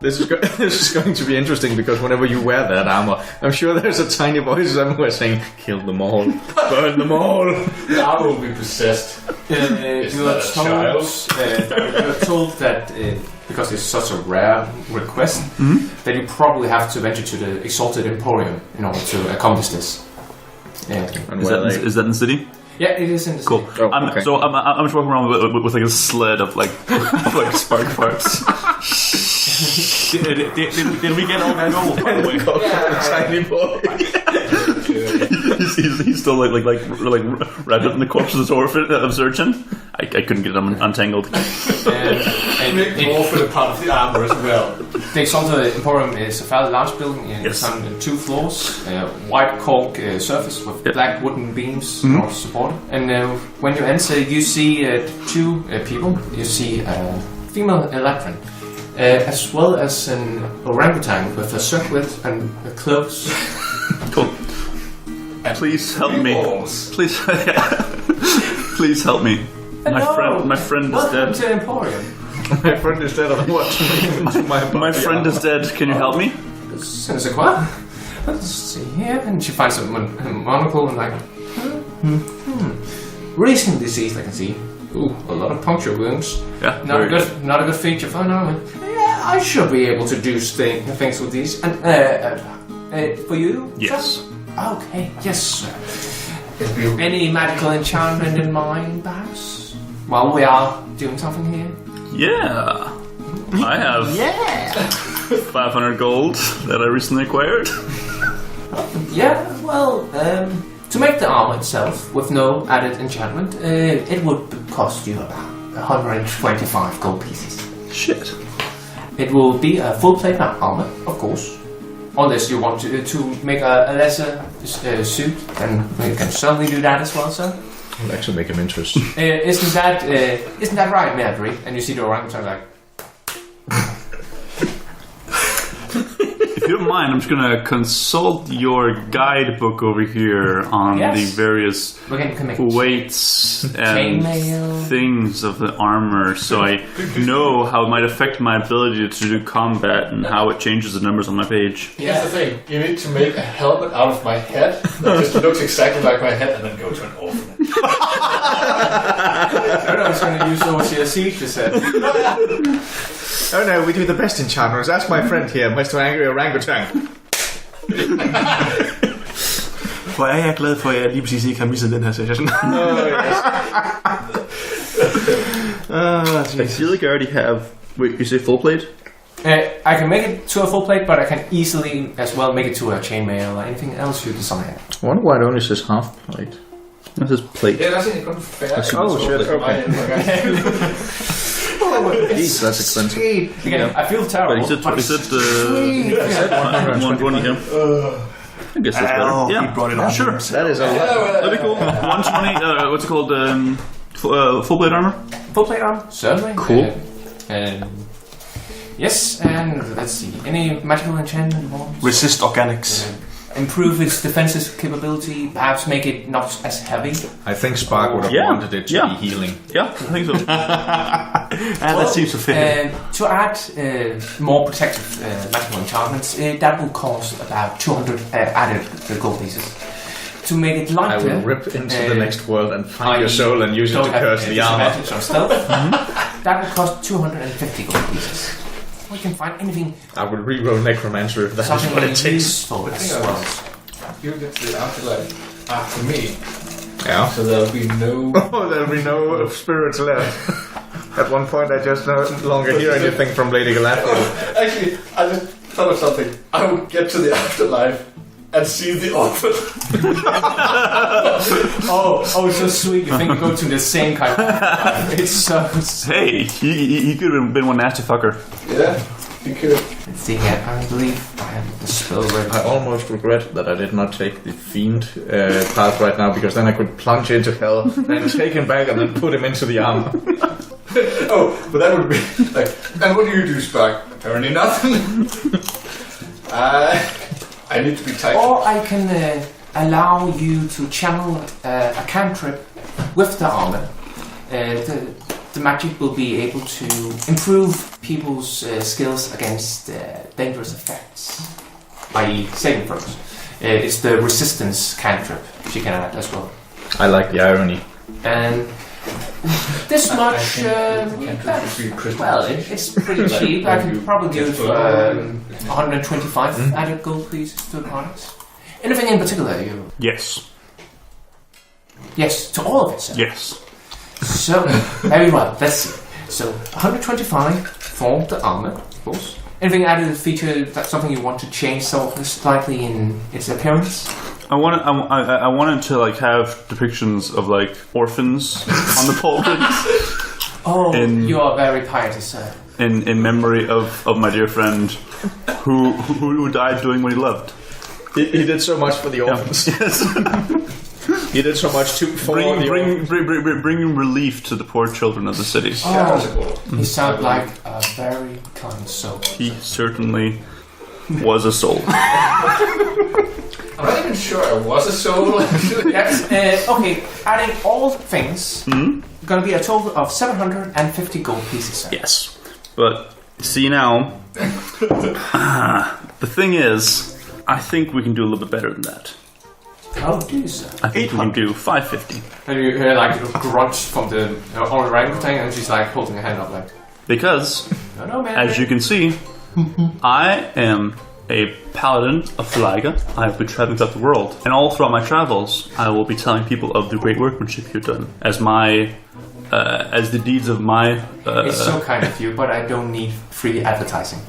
This is going to be interesting because whenever you wear that armor, I'm sure there's a tiny voice somewhere saying, "Kill them all, burn them all." The armor will be possessed. You are told that because it's such a rare request, that you probably have to venture to the Exalted Emporium in order to accomplish this. Is that in the city? Yeah, it is in the city. Cool. Okay. So I'm just walking around with like a sled of like spark parts. did we get all that gold? By the way, tiny boy. he's still like wrapped up in the corpse of this orphan of Surgeon. I couldn't get him untangled. And more for the part of the armor as well. The Exalted Emporium is a fairly large building. It's on 2 floors, white cork surface with black wooden beams in order to support it. And when you enter, you see 2 people. You see a female elephant, as well as an orangutan with a circlet and clothes. Cool. Please help me. Please, please help me. My friend is dead. Welcome to Emporium. My friend is dead. My friend is dead. Can you help me? Let's see here, and she finds a monocle and like, recent disease. I can see. Ooh, a lot of puncture wounds. Yeah, not a good feature for an armor. Yeah, I should be able to do things with these. And for you? Yes. Sir? Okay. Yes, sir. Any magical enchantment in mind, perhaps? While we are doing something here. Yeah. I have 500 gold that I recently acquired. Yeah, well, to make the armor itself with no added enchantment, it would cost you about 125 gold pieces. Shit. It will be a full plate armor, of course. Unless you want to make a lesser suit, then you can certainly do that as well, sir. I'd like to make him interested. Isn't that right, Davree? And you see the orangutan like. If you don't mind, I'm just gonna consult your guidebook over here on the various weights and things of the armor, so I know how it might affect my ability to do combat and how it changes the numbers on my page. Here's the thing: you need to make a helmet out of my head that just looks exactly like my head, and then go to an orphanage. I was going to use overseer siege, you said. Oh no, we do the best enchantments. Ask my friend here, Mr. Angry Orangutan. Hvor er jeg glad for, at jeg lige præcis ikke har misset den her session. Oh, yes. I feel like I already have... Wait, you say full plate? I can make it to a full plate, but I can easily as well make it to a chainmail or anything else you desire. I wonder why it only says half plate. This is plate. Yeah, that's it. Oh shit, okay. Jeez, that's expensive. Again, I feel terrible. But he said 120, yeah. I guess that's better. He brought it on. Sure. That is a lot. That'd be cool. 120, what's it called? Full plate armor? Full plate armor? Certainly. Cool. Yes, and let's see. Any magical enchantment? Resist organics. Improve its defensive capability, perhaps make it not as heavy. I think Spark would have wanted it to be healing. Yeah, I think so. That seems to fit. To add more protective magical enchantments, that will cost about 200 added gold pieces. To make it lighter, I will rip into the next world and find your soul and use it to curse the armor. That will cost 250 gold pieces. We can find anything. I will re-roll Necromancer if that is what it takes. You get to the afterlife after me. Yeah. So there'll be no... there'll be no spirits left. At one point I just no longer hear anything from Lady Galadriel. Actually, I just thought of something. I would get to the afterlife and see the orphan. oh, so sweet. You think you go to the same kind of... It's so... Hey, he could have been one nasty fucker. Yeah, he could. Let's see here. I believe I have the spell ready. I almost regret that I did not take the fiend path right now, because then I could plunge into hell, then take him back and then put him into the armor. Oh, but that would be like... And what do you do, Spark? Apparently nothing. I need to be tight. Or I can allow you to channel a cantrip with the armor. the magic will be able to improve people's skills against dangerous effects, i.e. saving throws. It's the resistance cantrip she can add as well. I like the irony. And this much, it's pretty cheap. I could probably give 125 added gold pieces to the products. Anything in particular? Yes. Yes, to all of it, sir. Yes. So, very well, let's see. So, 125 for the armor, of course. Anything added feature, that's something you want to change slightly in its appearance? I wanted to like have depictions of like orphans on the pauldrons. Oh, you are very pious, sir. In memory of my dear friend who died doing what he loved. He did so much for the orphans. Yes. He did so much to bring relief to the poor children of the city. Oh, he sounds like a very kind soul. He certainly was a soul. I'm not even sure I was a soul. Yes. Okay, adding all things, gonna be a total of 750 gold pieces, sir. Yes, but see now, the thing is, I think we can do a little bit better than that. How do you, sir? I think we can do 550. And you hear like a grunt from the orang-utan, and she's like holding her hand up like... Because, no, man, as you can see, I am a paladin of Flaga. I have been traveling throughout the world. And all throughout my travels, I will be telling people of the great workmanship you've done. As the deeds of my... it's so kind of you, but I don't need free advertising.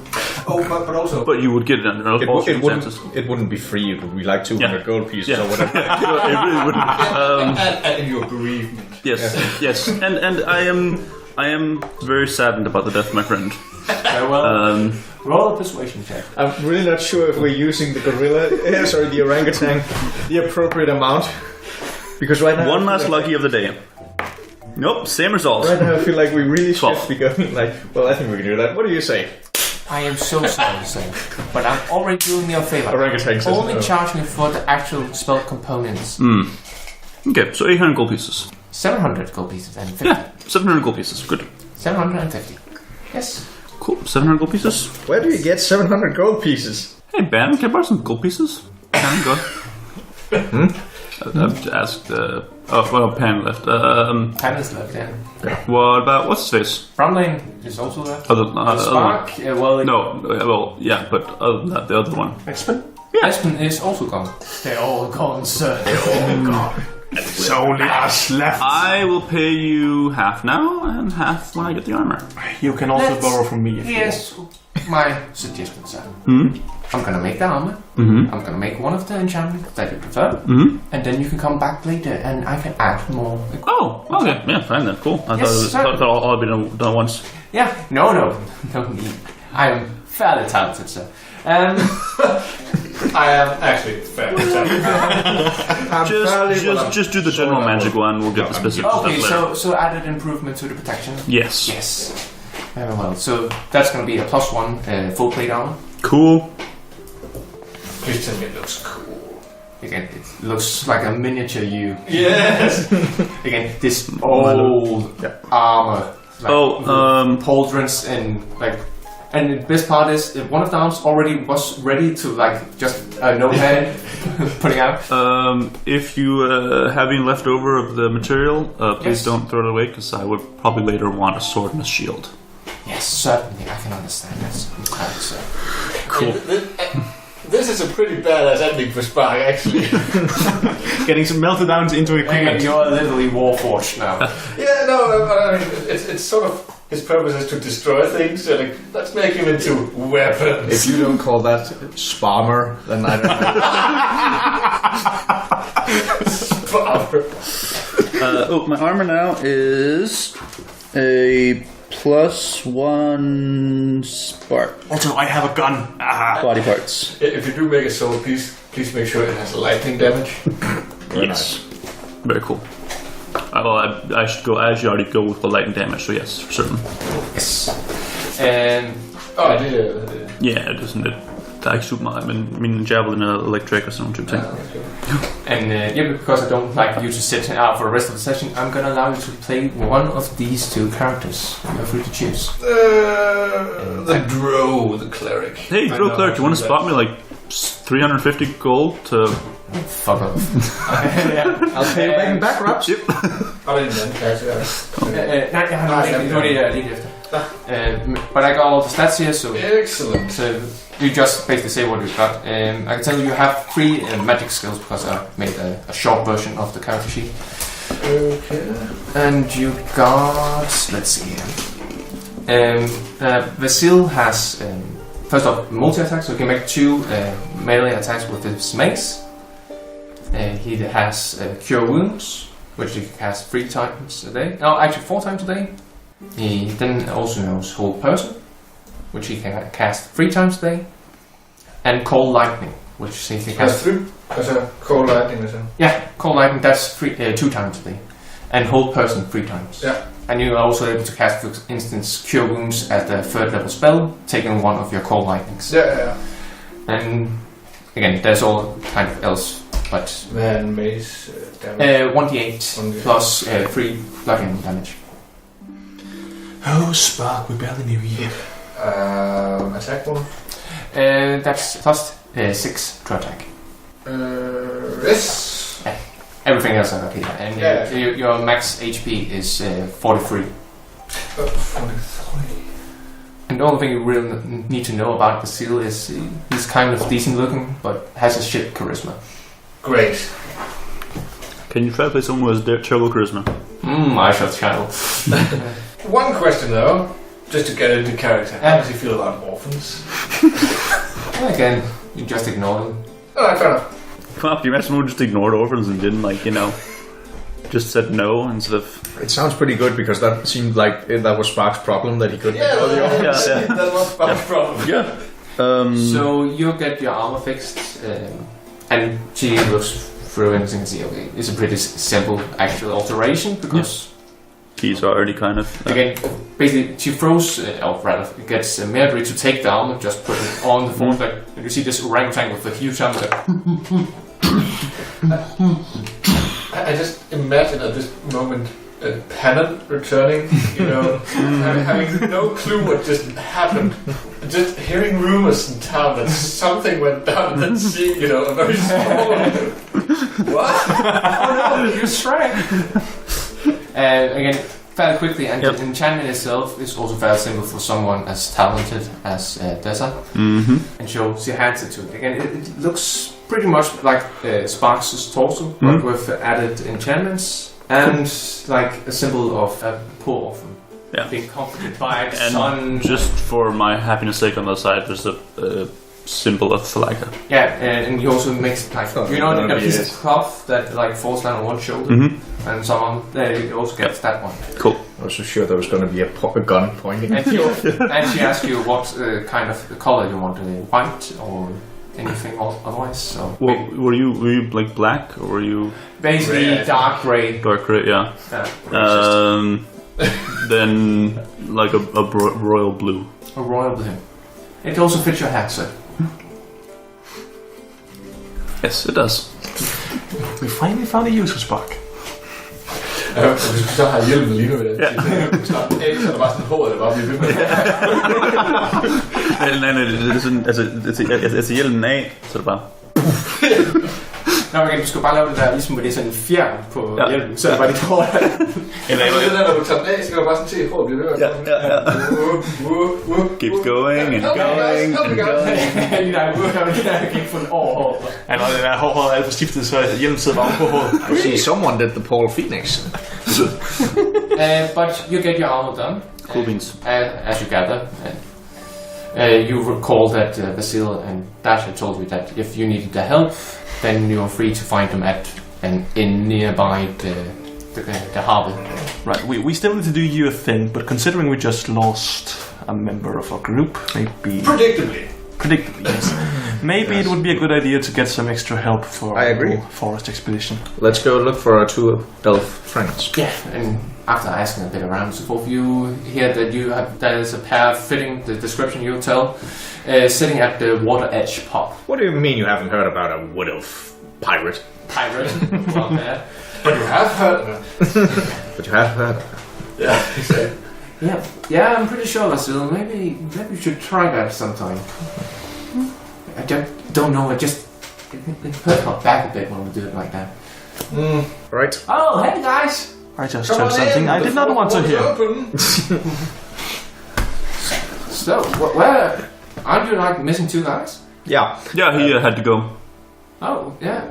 But also... But you would get it under all circumstances. It wouldn't be free, it would be like 200 gold pieces or whatever. It really wouldn't. And your bereavement. Yes. And I am very saddened about the death of my friend. Very well. Roll a persuasion check. I'm really not sure if we're using the the orangutan, the appropriate amount. Because right now... One last lucky of the day. Nope, same result. Right now I feel like we really 12. should be going like, well, I think we can do that. What do you say? I am so sorry, sir, but I'm already doing you a favor. Orangutan only charge me for the actual spell components. Okay, so 800 gold pieces. 700 gold pieces and 50. Yeah, 700 gold pieces. Good. 750. Yes. Cool. 700 gold pieces. Where do you get 700 gold pieces? Hey, Ben, can I borrow some gold pieces? Pan, go. I've asked. Pan left. Pan is left, yeah. Yeah. What's his face? Bramdain is also left. Spark? Well, but other than that, the other one. Esben? Yeah. Esben is also gone. They're all gone, sir. They're all gone. It's only us left. I will pay you half now and half when I get the armor. You can also borrow from me if you want. Here's my suggestion, sir. I'm gonna make the armor. I'm gonna make one of the enchantments that you prefer. And then you can come back later and I can add more. Oh, okay. Yeah, fine then. Cool. I thought all had been done once. Yeah, no need. I am fairly talented, sir. I am actually fairly talented. Just do the general magic one. We'll get the specific stuff later. So added improvement to the protection. Yes. Very well. So that's going to be a +1 full plate armor. Cool. Please tell me it looks cool. Again, it looks like a miniature you. Yes. Again, this old armor. Like pauldrons and like. And the best part is one of the arms already was ready to like just a notepad putting out. If you have any left over of the material, please don't throw it away because I would probably later want a sword and a shield. Yes, certainly. I can understand that. So. Cool. This is a pretty badass ending for Spark, actually. Getting some melted down into equipment. You're literally Warforged now. Yeah, no, but I mean, it's sort of his purpose is to destroy things. So like, let's make him into weapons. If you don't call that spammer, then I don't know. Spammer. My armor now is a +1 spark. Also, I have a gun. Body parts. If you do make a soul, please make sure it has lightning damage. Yes. Very cool. I should go. I should already go with the lightning damage. So yes, for certain. Yes. And yeah, yeah, isn't it? Der er ikke super meget, men min javelin er electric og sådan nogle type ting. And because I don't like you to sit out for the rest of the session, I'm gonna allow you to play one of these two characters. You're free to choose. The Drow, the cleric. Hey, Drow cleric, you want to spot me like 350 gold to... Fuck off. I'll pay you back in back rubs. Har du en anden karakter? Nej, jeg har ikke. Nu er det lige efter. But I got all the stats here, so... Excellent. So you just basically say what you've got. I can tell you have 3 magic skills because I made a short version of the character sheet. Okay. And you got... Let's see here. Vasil has... first off, multi-attack, so he can make 2 melee attacks with his mace. He has Cure Wounds, which he can cast 3 times a day. No, actually 4 times a day. He then also knows Hold Person, which he can cast 3 times a day. And Cold Lightning, which he can cast... Cold Lightning, yeah, Cold Lightning, that's 2 times a day. And Hold Person 3 times. Yeah. And you're also able to cast, for instance, Cure Wounds as the 3rd level spell, taking one of your Cold Lightnings. Yeah. And again, there's all kind of else, but... Man, mace damage. 1d8 plus 3 bludgeoning damage. Oh, Spark, we barely knew you. Attack bonus? That's plus 6 to attack. Yes. Everything else I got here. And your max HP is 43. 43. And the only thing you really need to know about Vasil is he's kind of decent looking, but has a shit charisma. Great. Can you try to play someone who has terrible charisma? I shall try. One question though, just to get into character. How does he feel about orphans? Again, you just ignore them. Alright, fair enough. Come on, you imagine someone who just ignored orphans and didn't, like, just said no instead of... It sounds pretty good because that seemed like that was Spark's problem, that he couldn't ignore the orphans. Yeah. That was Spark's problem. Yeah. So you get your armor fixed, and she looks through and see, okay, it's a pretty simple actual alteration because... He's already kind of... Again, basically, she throws, or rather, gets Marty to take the armor, just put it on the phone, and you see this orang-utan with a huge armor. I just imagine at this moment Pannon returning, having no clue what just happened. Just hearing rumors in town that something went down and then seeing, a very small... What? Oh no, you shrank! Again, fairly quickly, and the enchantment itself is also very simple for someone as talented as Dessa. Mm-hmm. And she hands it to it. Again, it looks pretty much like Sparks' torso, but with added enchantments, and like a symbol of a poor orphan. Yeah. Being comforted by the and sun. Just for my happiness sake on the side, there's a symbol of Thalaga. Yeah, and he also makes like a piece of cloth that like falls down on one shoulder, and so on. He also gets that one. Cool. I was so sure there was going to be a gun pointing. And she asks you what kind of color you want, white or anything otherwise. So well, were you like black or were you basically red. dark gray? Dark gray, yeah. Then like a royal blue. A royal blue. It also fits your hat, sir. Yes, it does. We finally found a use for Spark. Hvis du så har hjelmen lige med det, så er der bare sådan håret, der bare bliver ved med Nej, det er sådan, altså hjelmen af, så er det bare... Nå, okay, du skal bare lave det der, ligesom hvor det er sådan en fjern på hjelmen, så er det bare dit hår. Eller det der, når du tager den af, så kan du bare sådan se håret blive ved med. Keeps going and going and going. Lige der, jeg kan ikke få en hår. Ja, når det der håret er alt for skiftet, så hjelmen sidder bare på håret. I see someone did the Paul Phoenix. But you get your armor done. Cool beans. As you gather. You recall that Vasil and Dasha told you that if you needed the help, then you're free to find them at an inn nearby the harbour. Right, we still need to do you a thing, but considering we just lost a member of our group, maybe... Predictably, yes. Maybe it would be a good idea to get some extra help for I agree. our forest expedition. Let's go look for our 2 elf friends. Yeah, and after asking a bit around and so forth, you hear that there is a pair fitting the description you tell, sitting at the water edge pub. What do you mean you haven't heard about a wood elf pirate? Well, yeah. But you have heard of it. But you have heard of it. Yeah, exactly. Yeah, I'm pretty sure, Vasil. Maybe we should try that sometime. I don't know. It hurts my back a bit when we do it like that. Right. Oh, hey guys! I just heard something I did not want to hear. So, where aren't you like missing 2 guys? Yeah. Yeah, he had to go. Oh, yeah.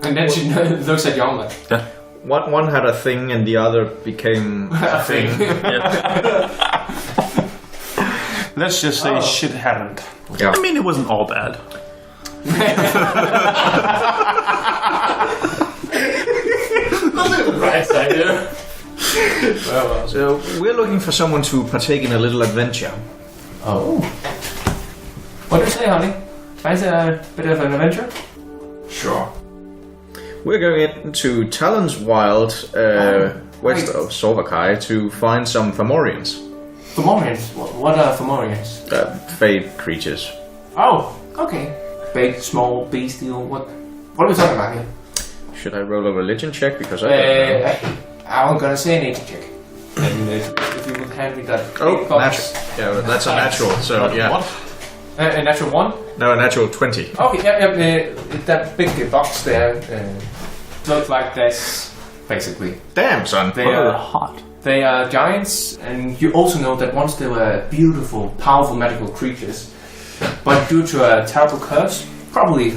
And then she looks at Jan like, Yeah. One had a thing and the other became a thing. Let's just say shit happened. Yeah. I mean, it wasn't all bad. Right side here. So we're looking for someone to partake in a little adventure. oh. What do you say, honey? Fancy a bit of an adventure? Sure. We're going into Talon's Wild, west of Sorvakai, to find some Fomorians. Fomorians? What are Fomorians? Fey creatures. Oh, okay. Big, small, bestial, what are we talking about here? Should I roll a religion check? Because I don't know. I'm gonna say a nature check. And if you would hand me that big box. Natural. Yeah, that's a natural, so yeah. What? A natural 1? No, a natural 20. Okay, yeah, that big box there looks like this, basically. Damn, son. They are hot. They are giants, and you also know that once they were beautiful, powerful magical creatures, but due to a terrible curse, probably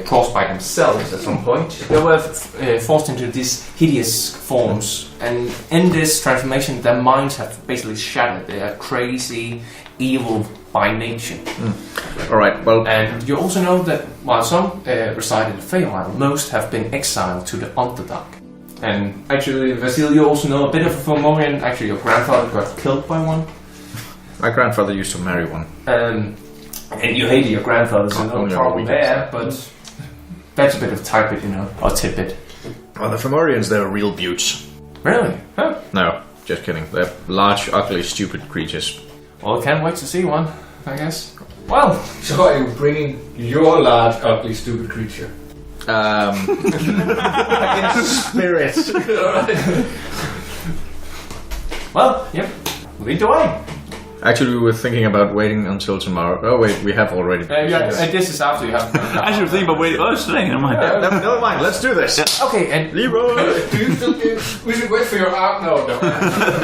caused by themselves at some point, they were forced into these hideous forms, and in this transformation, their minds have basically shattered. They are crazy, evil by nature. Alright, well... And you also know that while some reside in the Feywild, most have been exiled to the Underdark. And actually, Vasil, you also know a bit of a Fomorian. Actually, your grandfather got killed by one. My grandfather used to marry one. And you hated your grandfather, so no problem there, but that's a bit of tidbit, or tidbit. Well, the Fomorians, they're real beauts. Really? Huh? No, just kidding. They're large, ugly, stupid creatures. Well, can't wait to see one, I guess. Well, So are you bringing your large, ugly, stupid creature? In spirit. well, yep. Lead the way. Actually, we were thinking about waiting until tomorrow. Oh wait, we have already. This is after you have. I should think about waiting. Oh, it's today. Never mind. Never mind. Let's do this. Okay, and Leroy. Do you still we should wait for your arc? No.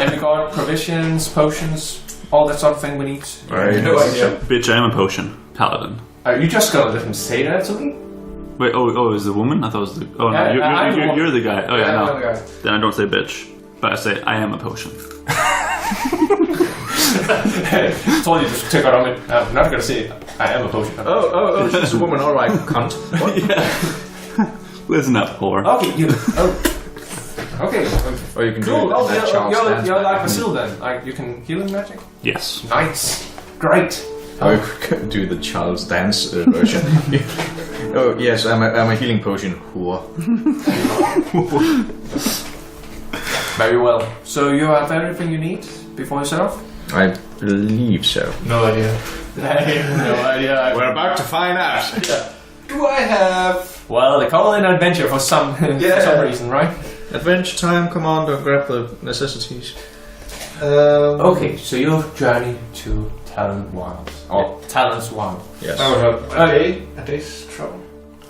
and we got provisions, potions, all that sort of thing we need. Right. No idea. Bitch, I am a potion paladin. Are you just gonna let him say that to me? Wait, oh, is the woman? I thought it was the. Oh no, Yeah, you're the guy. Oh yeah, I'm no. the guy. Then I don't say bitch, but I say I am a potion. Told you to take out on it. I'm not gonna say I am a potion. Oh, she's a woman. All right, cunt. What? Yeah. Listen up, whore. Okay, you. Okay. Or you can Cool. do Oh, that Charles dance. you're like Vasil then. Like you can healing magic. Yes. Nice. Great. Or you could do the Charles dance version. Oh yes, I'm a healing potion whore. Very well. So you have everything you need before you set off? I believe so. No idea. No idea. We're about to find out. Do I have? Well, they call it an adventure for some reason, right? Adventure time, commander, grab the necessities. Okay, so your journey to Talon Wild. Or Talon's Wild. Yes. A day's travel.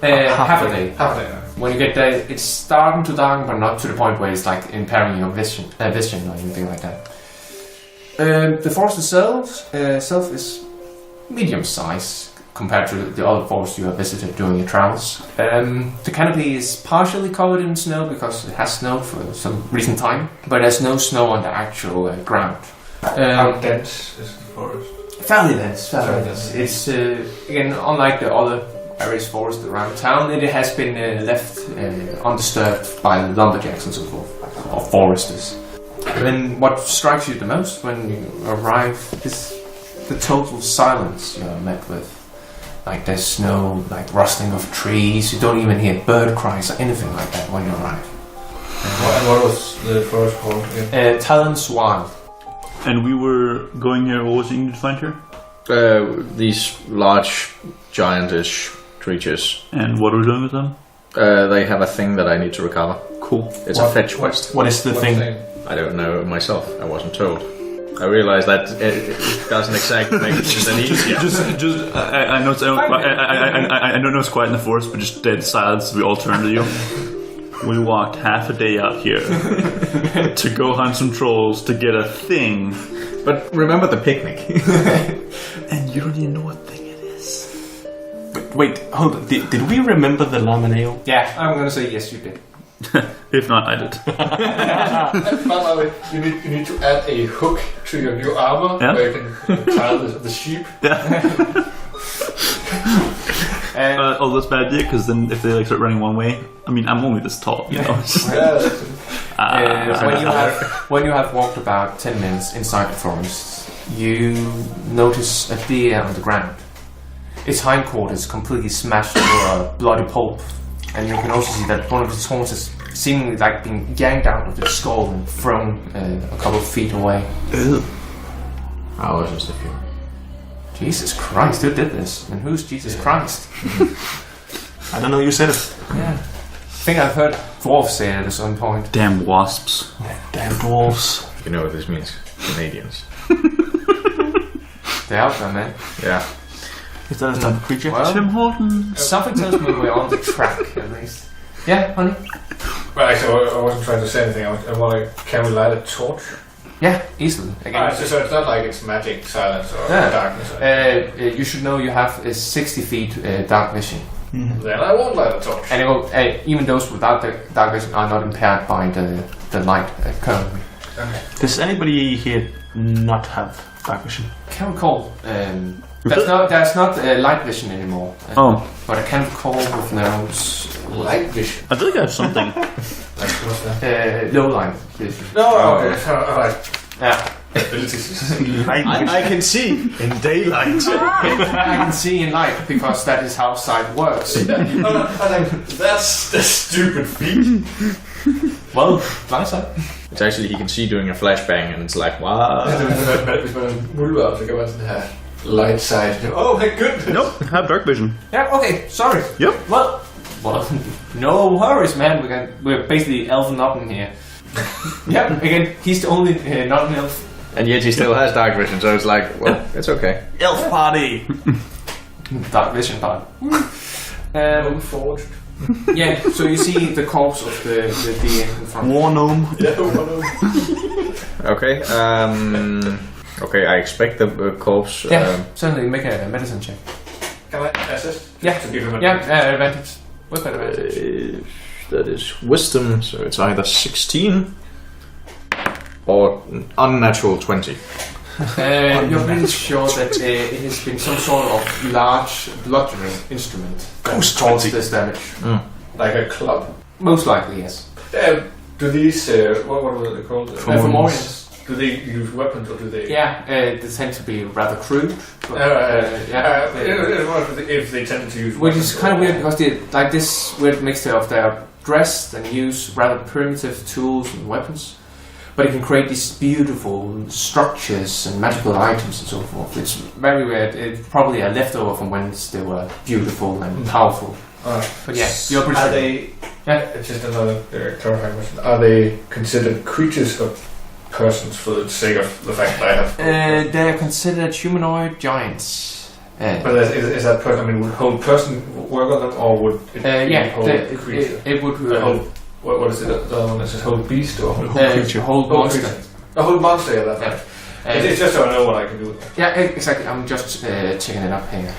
Half a day. Half a day. When you get there, it's starting to darken, but not to the point where it's like impairing your vision or anything like that. The forest itself is medium size compared to the other forests you have visited during your travels. The canopy is partially covered in snow because it has snowed for some recent time, but there's no snow on the actual ground. How dense is the forest? Fairly dense. It's again, unlike the other various forests around town, it has been left undisturbed by lumberjacks and so forth, or foresters. And what strikes you the most when you arrive is the total silence you are met with. Like there's no like rustling of trees, you don't even hear bird cries or anything like that when you arrive. And what was the first called again? Talon's Wild. And we were going here. What was you need to find here? These large, giantish creatures. And what are we doing with them? They have a thing that I need to recover. Cool. It's a fetch quest. What is the thing? I don't know myself. I wasn't told. I realized that it doesn't exactly make sense any easier. I know it's quiet in the forest, but just dead silence. We all turn to you. We walked half a day out here to go hunt some trolls to get a thing. But remember the picnic. And you don't even know what thing it is. Wait, hold on. Did we remember the Lamaneo? Yeah, I'm gonna say yes, you did. If not, I did. By the way, you need to add a hook to your new armor where you can tie the sheep. That's a bad idea, because then if they start running one way, I mean, I'm only this tall, you know. When you have walked about 10 minutes inside the forest, you notice a deer on the ground. Its hindquarters completely smashed to a bloody pulp, and you can also see that one of its horns is seemingly like being yanked out of its skull and thrown a couple of feet away. I was just a few. Jesus Christ, who did this? And who's Jesus Christ? I don't know, you said it. Yeah. I think I've heard dwarves say it at some point. Damn wasps. Damn dwarves. You know what this means. Canadians. They're out there, man. Yeah. Is that a type of creature? Well, Tim Hortons. something tells me we're on the track, at least. Yeah, honey? Well, actually, I wasn't trying to say anything. Can we light a torch? Yeah, easily. Again. So it's not like it's magic silence or darkness. You should know you have 60 feet dark vision. Then I won't light a torch. And it will, even those without the dark vision are not impaired by the light currently. Okay. Does anybody here not have dark vision? I can't recall. There's not light vision anymore. But I can't recall with those Light vision. I feel like I have something. low light vision. No, okay. Alright. Yeah. I can see in daylight. I can see in light because that is how sight works. That's the stupid feat. Well, blind sight. It's actually he can see doing a flashbang and it's like wow. Hvis man muldvarp, så kan man sådan have light sight. Oh my goodness. Nope, I have dark vision. Yeah, okay, sorry. Yep. Well, no worries, man. We're basically elven up in here. Yep, again, he's the only not an elf. And yet he still has dark vision, so it's like, well, it's okay. Elf party! Dark vision part. Warforged. Yeah, so you see the corpse of the deer in front. War gnome. Yeah, war gnome. Okay, okay, I expect the corpse. Yeah, certainly make a medicine check. Can I assist? Yeah, to give him advantage. With advantage. That is wisdom, so it's either 16 or unnatural 20. You're pretty sure that it has been some sort of large bludgeoning instrument that caused this damage. Like a club? Most likely, yes. Do these, what were they called? Fomorians. Do they use weapons or do they... Yeah, they tend to be rather crude. If they tend to use which is kind of weird because they like this weird mixture of their dressed and use rather primitive tools and weapons, but it can create these beautiful structures and magical items and so forth. It's very weird. It's probably a leftover from when they were beautiful and powerful. But yeah, you're pretty sure. It's just another clarifying question. Are they considered creatures or persons for the sake of the fact that I have... They're considered humanoid giants. But is that person, I mean, would whole person work on them, or would it be whole creature? It would... what is it? The other one that says whole beast or whole creature? Whole monster. A whole monster, yeah, that's right. It's just so I know what I can do with it. Yeah, exactly. I'm just checking it up here.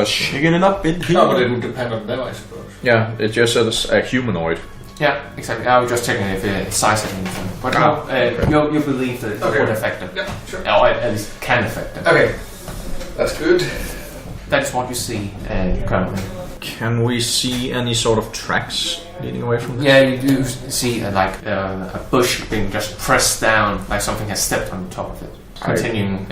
Checking it up in here. No, but it would depend on them, I suppose. Yeah, it just says a humanoid. Yeah, exactly. I was just checking if it's size and anything. But you believe that it would affect them. Yeah, sure. Or at least can affect them. Okay, that's good. That is what you see currently. Can we see any sort of tracks leading away from this? Yeah, you do see a bush being just pressed down, like something has stepped on top of it. Continuing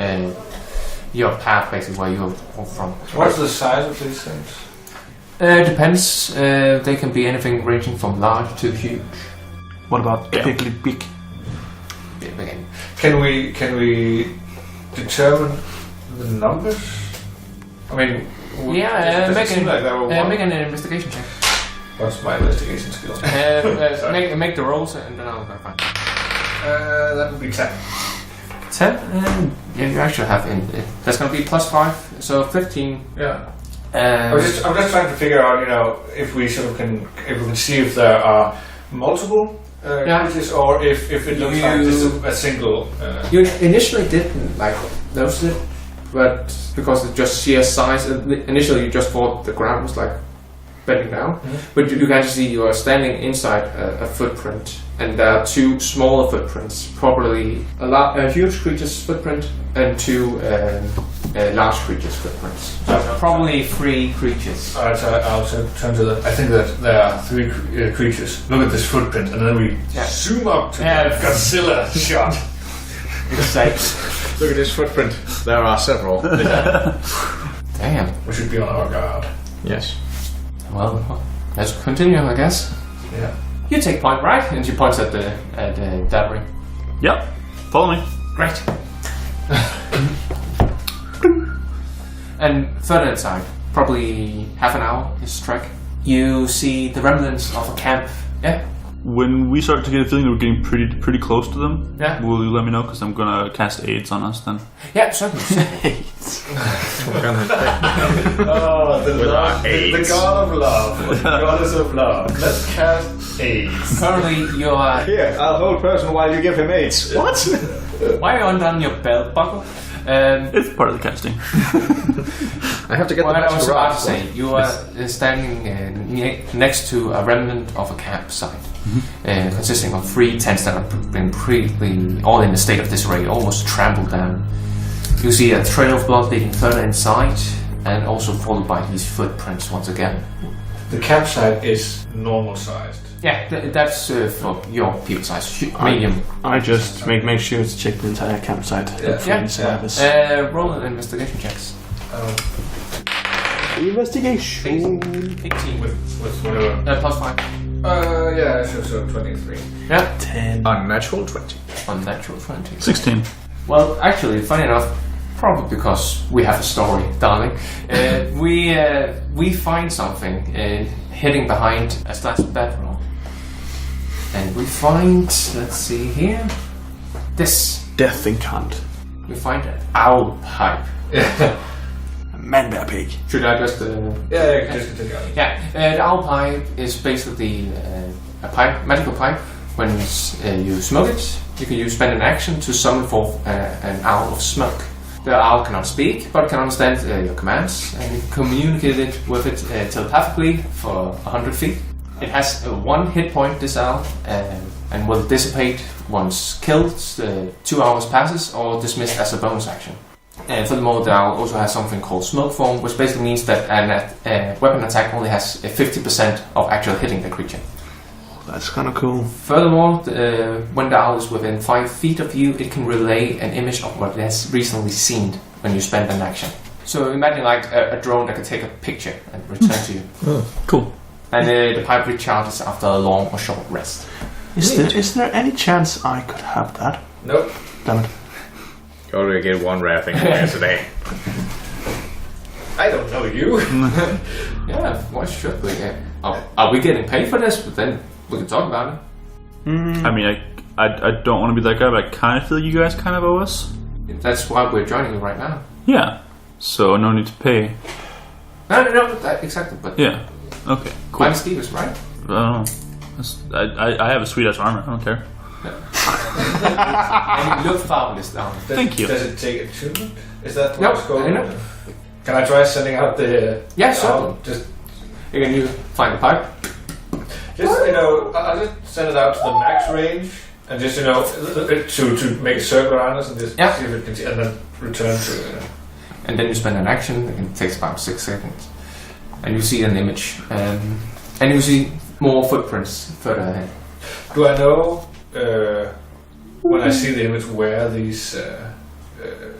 your path basically where you're from. What's the size of these things? Depends. They can be anything ranging from large to huge. What about typically big? Again. Can we determine the numbers? I mean, make an investigation check. What's my investigation skill? Make the rolls and then I'll verify. That would be 10. 10? Yeah, you actually have that's going to be +5, so 15. Yeah. I'm just trying to figure out, if we can see if there are multiple creatures or if it looks like just a single. You initially didn't notice it, but because of just sheer size, initially you just thought the ground was bending down. Mm-hmm. But you can see you are standing inside a footprint, and there are 2 smaller footprints, probably a huge creature's footprint and 2 large creature's footprints. So probably 3 creatures. Alright, so I'll turn to that. I think that there are 3 creatures. Look at this footprint, and then we zoom up to the Godzilla shot. Look at this footprint. There are several. Damn. We should be on our guard. Yes. Well, let's continue, I guess. Yeah. You take point, right? And she points at Davree. Yep. Follow me. Great. And further inside, probably half an hour is trek. You see the remnants of a camp. Yeah. When we start to get a feeling that we're getting pretty close to them, will you let me know? Because I'm gonna cast AIDS on us then. Yeah, certainly. AIDS. The god of love, the goddess of love. Let's cast AIDS. Currently, you are here. I'll hold person while you give him AIDS. What? Why are you undone your belt buckle? It's part of the casting. I have to get what the I was about to say. You are standing next to a remnant of a campsite, consisting of 3 tents that have been pretty all in a state of disarray, almost trampled down. You see a trail of blood leading further inside, and also followed by these footprints once again. The campsite is normal sized. Yeah, that's for your people size, medium. I just make sure to check the entire campsite. Roll an investigation checks. Investigation. 18 with whatever. +5. Yeah, so 23. Yeah. 10. Unnatural 20. Unnatural 20. 16. Well, actually, funny enough, probably because we have a story, darling. We find something hidden behind a slice of bedrock. And we find, let's see here, this. Death Enchanted. We find an owl pipe. A man-bear pig. Should I just... just continue on. Yeah, the owl pipe is basically a pipe, magical pipe. When you smoke it, you can spend an action to summon forth an owl of smoke. The owl cannot speak, but can understand your commands and communicate it with it telepathically for 100 feet. It has 1 hit point, this owl, and will dissipate once killed, 2 hours passes, or dismissed as a bonus action. And furthermore, the owl also has something called smoke form, which basically means that a weapon attack only has 50% of actual hitting the creature. That's kind of cool. Furthermore, when the owl is within 5 feet of you, it can relay an image of what it has recently seen when you spend an action. So imagine a drone that can take a picture and return to you. Oh, cool. And the pipe recharges after a long or short rest. Is there any chance I could have that? Nope. Damn it. You already get 1 rare thing today. I don't know you. Yeah, why should we? Are we getting paid for this? But then we can talk about it. I mean, I don't want to be that guy, but I kind of feel you guys kind of owe us. That's why we're joining you right now. Yeah. So no need to pay. No, exactly. But yeah. Okay. Cool. I'm Steve's, right? I have a sweet ass armor. I don't care. And you look fabulous down. Thank you. Does it take attunement? Is that what's going on? Can I try sending out the... Yeah, sure. Just... Can you find the pipe? Just, I'll just send it out to the max range. And just, to make a circle around us and just see if it can see, and then return to... And then you spend an action, and it takes about 6 seconds. And you see an image. And you see more footprints further ahead. Do I know, when I see the image, where these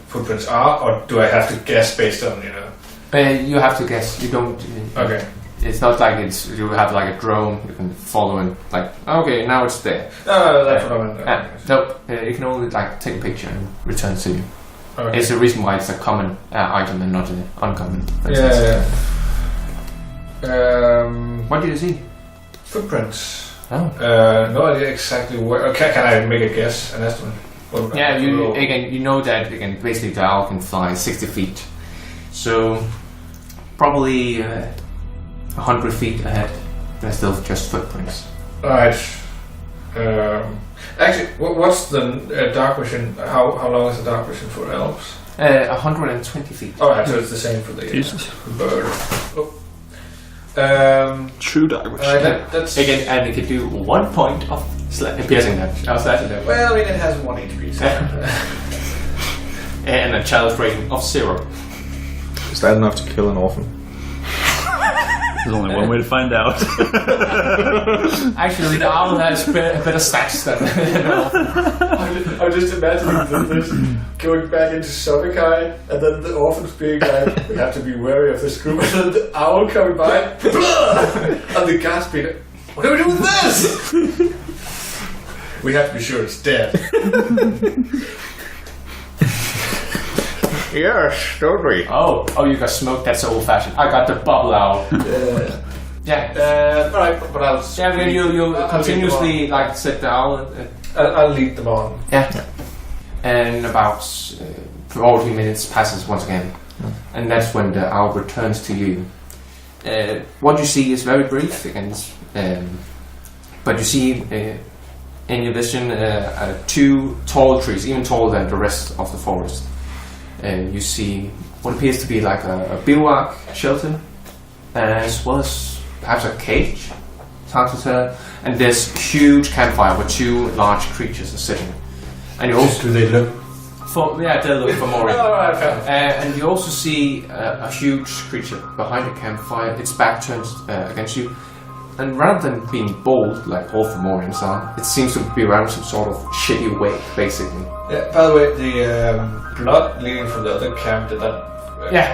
footprints are? Or do I have to guess based on, You have to guess. You don't... Okay. It's not like you have like a drone you can follow and like, okay, now it's there. That's what I meant. No, you can only like take a picture and return to you. Okay. It's the reason why it's a common item and not an uncommon. Yeah. What do you see? Footprints. Oh. No idea exactly where. Can I make a guess, an estimate? Yeah, you know that basically the owl can fly 60 feet, so probably 100 feet ahead. They're still just footprints. Alright. Actually, what's the dark vision? How long is the dark vision for elves? 120 feet. Alright, so it's the same for the bird. True dark vision. That's Again, and it can do 1 point of piercing damage. How's that? Well, I mean, it has 1 HP. So. And a challenge rating of 0. Is that enough to kill an orphan? There's only one way to find out. Actually, the owl has better stats than I'm just imagining this going back into Sobikai, and then the orphans being like, we have to be wary of this group, and then the owl coming by, and the guards being like, what do we do with this? We have to be sure it's dead. Yes, don't we? Oh, you got smoked. That's so old-fashioned. I got the bubble owl. Yeah. Alright, but I'll... Yeah, you continuously like set the owl. I'll lead them on. Yeah. And about 40 minutes passes once again, and that's when the owl returns to you. What you see is very brief, again, but you see in your vision 2 tall trees, even taller than the rest of the forest. You see what appears to be like a bivouac shelter, as well as perhaps a cage. It's hard to tell. And there's a huge campfire where 2 large creatures are sitting. And you also Do they look? they're looking for more. Okay. And you also see a huge creature behind the campfire. Its back turned against you. And rather than being bold, like all Fomorians are, it seems to be around some sort of shitty wake, basically. Yeah, by the way, the blood leading from the other camp, did that...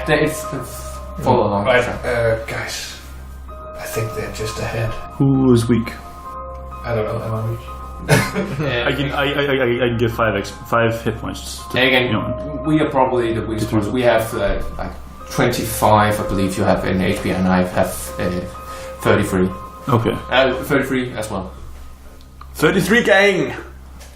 It's follow along. Right, guys, I think they're just ahead. Who is weak? I don't know, am I weak? I can give 5 hit points. Again, we are probably the weakest ones. We have like 25, I believe you have in HP, and I have 33. Okay. 33 as well. 33 gang!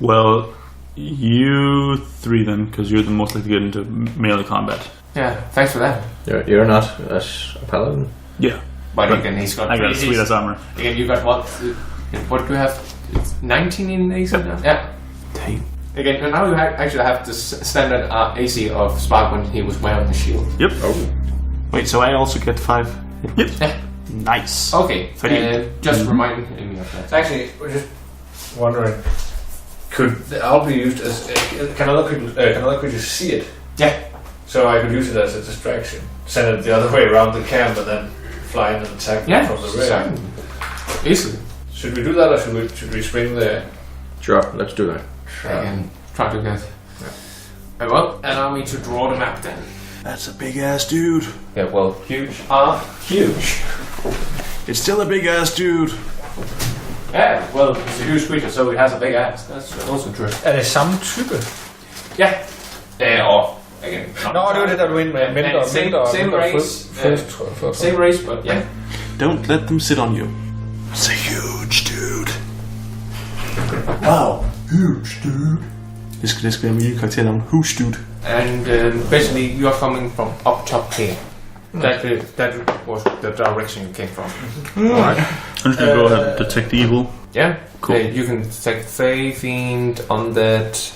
Well, you 3 then, because you're the most likely to get into melee combat. Yeah, thanks for that. You're not as a paladin? Yeah. But again, he's got... I got sweet as armor. Again, you got what? What do you have? 19 in AC now? Yeah. Damn. Again, and now you actually have the standard AC of Spark when he was wearing the shield. Yep. Oh. Wait, so I also get 5? Yep. Yeah. Nice. Okay, just remind me of that. Actually, we're just wondering, could the owl be used as... can other creatures see it? Yeah. So I could use it as a distraction. Send it the other way around the camp and then fly in and attack them from the rear. Easily. Should we do that, or should we swing the... Sure, let's do that. And try to get... Well, allow me to draw the map then. That's a big ass dude. Yeah, well, huge are huge. It's still a big ass dude. Yeah, well, it's a huge creature, so it has a big ass. That's also true. Er det samme type? Yeah. Or, again... Nå, det var det, der du mente med mindre same race. Same race, but yeah. Don't let them sit on you. It's a huge dude. Wow, huge dude. Det skal være min nye karakter om huge dude. And basically, you are coming from up top here. That was the direction you came from. Alright. I'm just gonna go ahead and detect evil. Yeah. Cool. You can detect Fey, Fiend, Undead.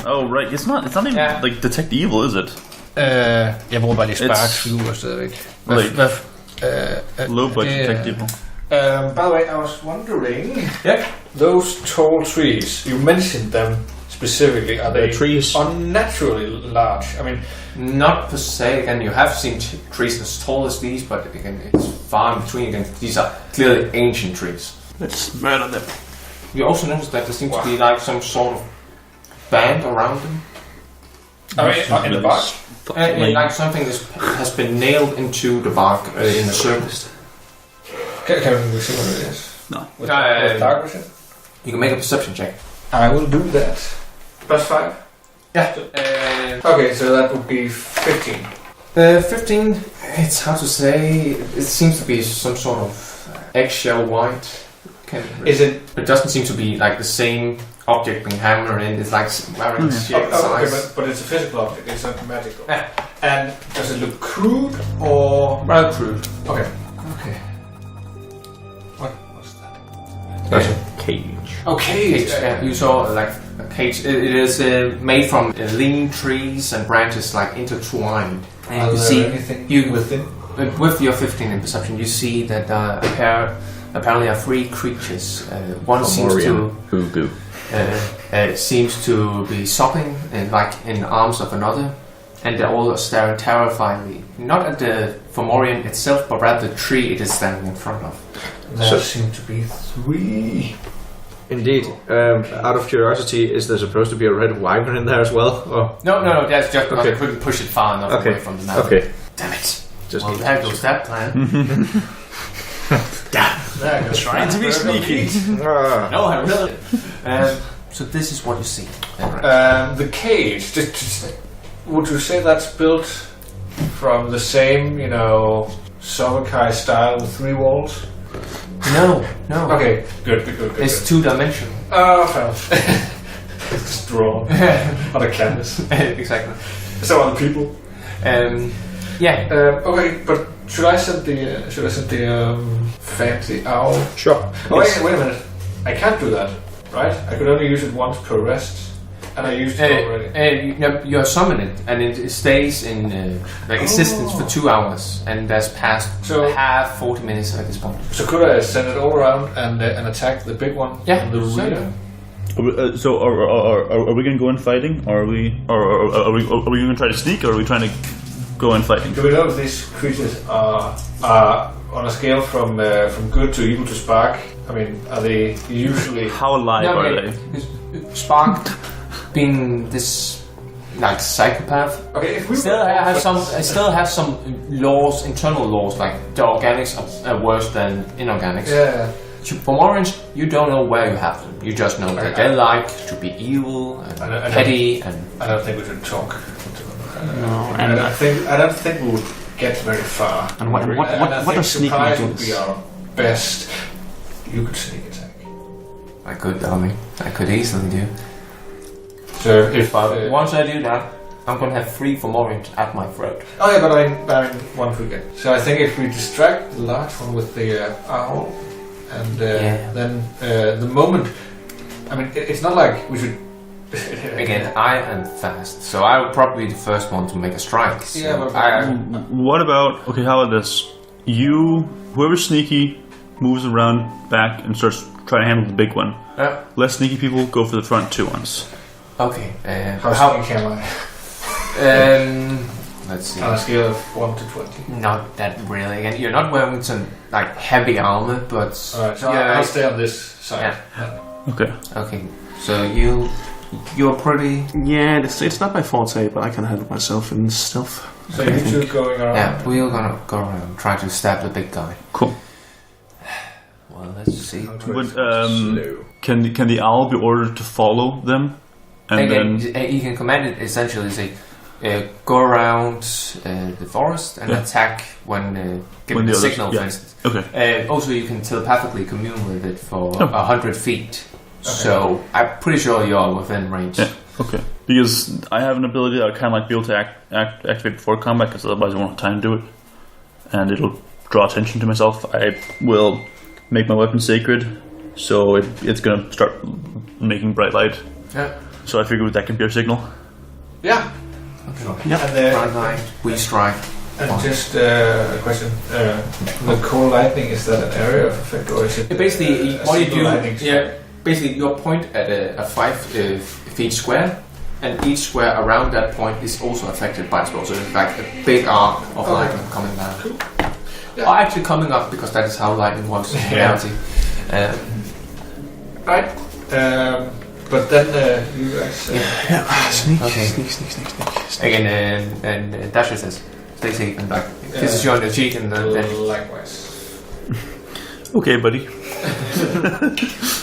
Oh right, it's not even like detect evil, is it? Jeg bruger bare lige sparksfigurer stadigvæk. Low budget detect evil. By the way, I was wondering... Those tall trees, you mentioned them specifically. Are they trees unnaturally large? I mean... Not per se. Again, you have seen trees as tall as these, but again, it's far in between. Again, these are clearly ancient trees. Let's murder them. You also notice that there seems to be like some sort of band around them. In the bark? Like something has been nailed into the bark in a circle. Can we see what it is? No. With dark vision? You can make a perception check. I will do that. +5? Yeah. Okay, so that would be 15. 15, it's hard to say. It seems to be some sort of eggshell white. Is it? It doesn't seem to be like the same object being hammered in. It's like varying shape, size. Okay, but it's a physical object. It's not magical. Yeah. And does it look crude or rather crude? Okay. What's that? That's a cage. Oh, cage. Yeah, you saw like a cage. It is made from lean trees and branches like intertwined. And you see anything within? With your 15 in perception, you see that apparently are 3 creatures. One seems to be sobbing like in arms of another, and they're all staring terrifiedly, not at the Fomorian itself, but rather the tree it is standing in front of. There seem to be 3. Indeed. Out of curiosity, is there supposed to be a red wyvern in there as well? Oh. No, that's just because I couldn't push it far enough away from the map. Okay. Damn it. Just there goes that plan. Damn. Trying to be sneaky. No, I really. So this is what you see. The cage. Would you say that's built from the same, Sovakai style with 3 walls? No. Okay, good. It's 2-dimensional. Oh, well. It's just drawn on a canvas. Exactly. So are the people. Yeah. Okay, but should I send the fancy owl? Sure. Oh, wait a minute. I can't do that, right? I could only use it once per rest, and I used it already. You summon it, and it stays in existence for 2 hours, and that's past 40 minutes at this point. So could I send it all around and attack the big one? Yeah, in the rear? So are we going to go in fighting, or are we going to try to sneak, or are we trying to go in fighting? Do we know if these creatures are on a scale from good to evil to spark? I mean, are they usually... How alive are they? Spark being this like psychopath. Okay, if we I still have some laws, internal laws, like the organics are worse than inorganics. Yeah. For Orange, you don't know where you have them. You just know that they like to be evil and petty. I don't think we should talk. No, and I don't think we would get very far. And what does sneaking do? Would be our best. You could sneak attack. I could, darling. I could easily do. So if once I do that, I'm gonna have 3 Fomorians at my throat. Oh yeah, but I mean one we get. So I think if we distract the large one with the owl, and then the moment, I mean, it's not like we should. Again, I am fast, so I would probably be the first one to make a strike. So yeah, but what about? Okay, how about this? Whoever's sneaky moves around back and starts trying to handle the big one. Less sneaky people go for the front 2 ones. Okay. How sneaky am I? Let's see. On a scale of 1 to 20. Not that really. Again, you're not wearing some like heavy armor, but alright, so I'll stay on this side. Yeah. Okay. Okay. So you're pretty. Yeah, it's not my forte, but I can handle myself in stealth. So you two going around. Yeah, we're gonna go around, try to stab the big guy. Cool. Well, let's see. But can the owl be ordered to follow them? And again, then you can command it essentially say, go around the forest and attack when given the signal, for instance. Okay. Also, you can telepathically commune with it for 100 feet. Okay. So I'm pretty sure you're within range. Yeah. Okay. Because I have an ability that I kind of like be able to activate before combat, because otherwise I won't have time to do it, and it'll draw attention to myself. I will make my weapon sacred, so it's gonna start making bright light. Yeah. So I figured that can be our signal. Yeah. Okay. Yep. And then we strike. And just a question: the cold lightning, is that an area of effect, or is it basically what you do? Yeah. Basically, you point at a 5 feet square, and each square around that point is also affected by a spell. So it's like a big arc of lightning coming down. Cool. Yeah. Or actually coming up, because that is how lightning works in reality. Right. But then you guys... Sneak. Okay. Sneak. Again, and Dasher says, stay safe and back. Kisses you on the cheek and then... Likewise. Okay, buddy.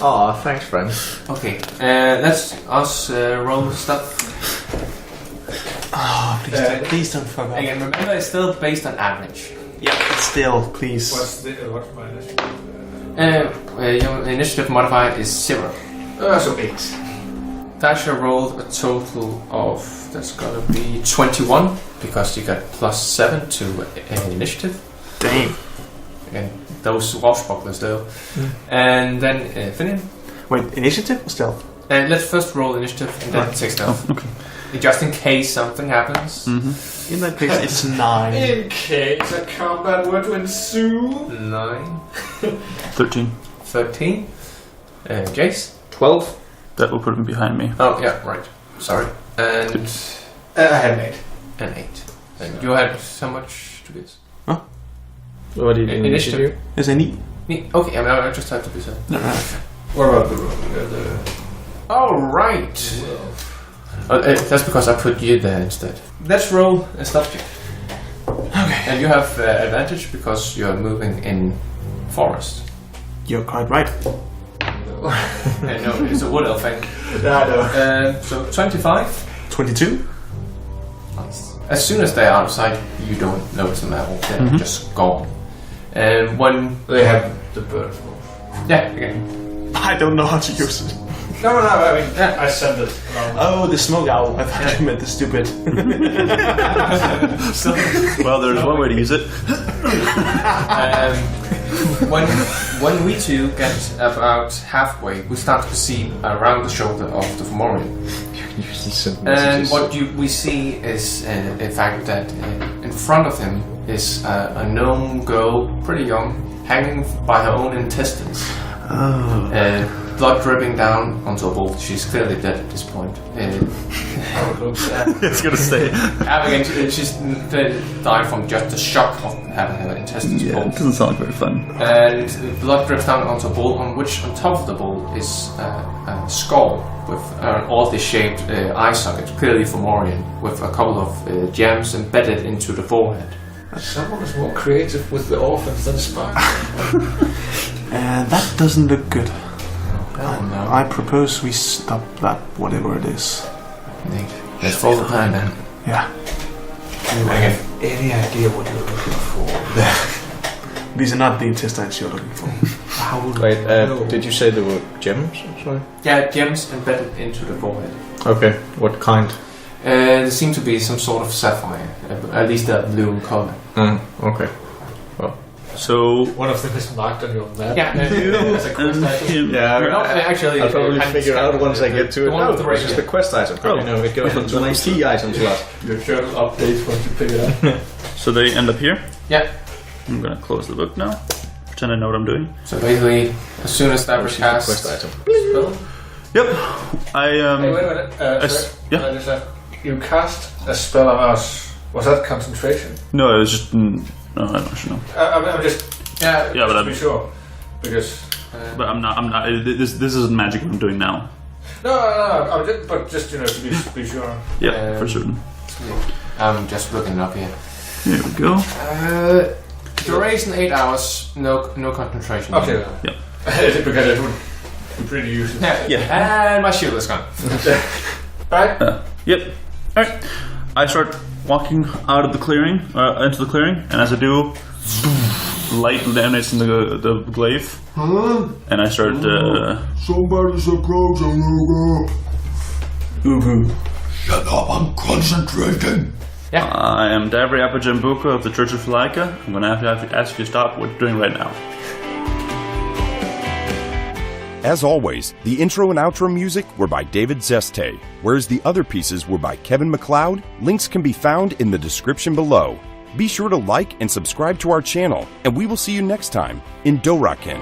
Aw, thanks, friend. Okay, let's us roll stuff. Oh, please don't fuck up. Again, remember it's still based on average. Yeah, still, please. What's my initiative? Your initiative modifier is 0. So 8. Dasher rolled a total of, that's gonna be 21, because you got +7 to initiative. Damn. And those swashbucklers though. And then Finian. Wait, initiative or stealth? Let's first roll initiative and then take stealth. Oh, okay. Just in case something happens. In that case, it's 9. In case a combat were to ensue. 9. 13. 13. Jace. 12. That will put him behind me. Oh, yeah, right. Sorry. And I had an 8. an 8. And you had so much to this. What did you Initiative. Is there any? Okay, I just have to be said. No. What about the room? Oh, right. That's because I put you there instead. Let's roll a stealth check. Okay. And you have advantage because you're moving in forest. You're quite right. No, it's a wood elf thing. No. So 25. 22? Nice. As soon as they're outside, you don't notice them at all. They're just gone. And when They have the bird. yeah, again. I don't know how to use it. No, I mean, I sent it around. Oh, the smoke owl. I thought you meant the stupid. Well, there's one way to use it. When we two get about halfway, we start to see around the shoulder of the Fomorian. And what we see is, in fact, that in front of him is a gnome girl, pretty young, hanging by her own intestines. Blood dripping down onto a bowl. She's clearly dead at this point. It's gonna stay. Again, she's died from just the shock of having her intestines Yeah, pulled. it doesn't sound very fun. And blood drips down onto a bowl, on which on top of the bowl is a skull with an oddly shaped eye socket, clearly Fomorian, with a couple of gems embedded into the forehead. Someone is more creative with the orphans than Spark. And that doesn't look good. Oh no. I propose we stop that, whatever it is. Indeed. Let's follow the plan then. Yeah. Again. Any idea what you're looking for? These are not the intestines you're looking for. How would Wait, know? did you say there were gems? Sorry. Yeah, gems embedded into the forehead. Okay, what kind? There seemed to be some sort of sapphire, at least a blue in color. Okay. So One of them is marked on your map. Yeah, as a quest item. Yeah, Actually, I'll probably figure out once I get to it. The one with the It's just the quest item. Oh. You know, it goes into my key items slot. Your journal updates once you pick it up. So they end up here. Yeah. I'm gonna close the book now. Pretend I know what I'm doing. So basically, as soon as that was cast, Quest item. spell. Yep. Hey, wait a minute. yeah. You cast a spell on us. Was that concentration? No, it was just. No, I don't actually know. I'm just. Yeah. Yeah, but to be sure, because. But I'm not. This isn't magic. What I'm doing now. No. But just to be sure. Yeah, for certain. I'm just looking it up here. Here we go. Duration 8 hours. No concentration. Okay. Yep. Because it would be pretty useless. Yeah. And my shield is gone. Right. Yep. All right. I start walking out of the clearing, into the clearing, and as I do, light emanates in the glaive, and I start. Somebody's approaching you. Shut up! I'm concentrating. Yeah. I am Davree and Co of the Church of Laika. I'm going to have to ask you to stop what you're doing right now. As always, the intro and outro music were by David Szesztay, whereas the other pieces were by Kevin MacLeod. Links can be found in the description below. Be sure to like and subscribe to our channel, and we will see you next time in Doraken.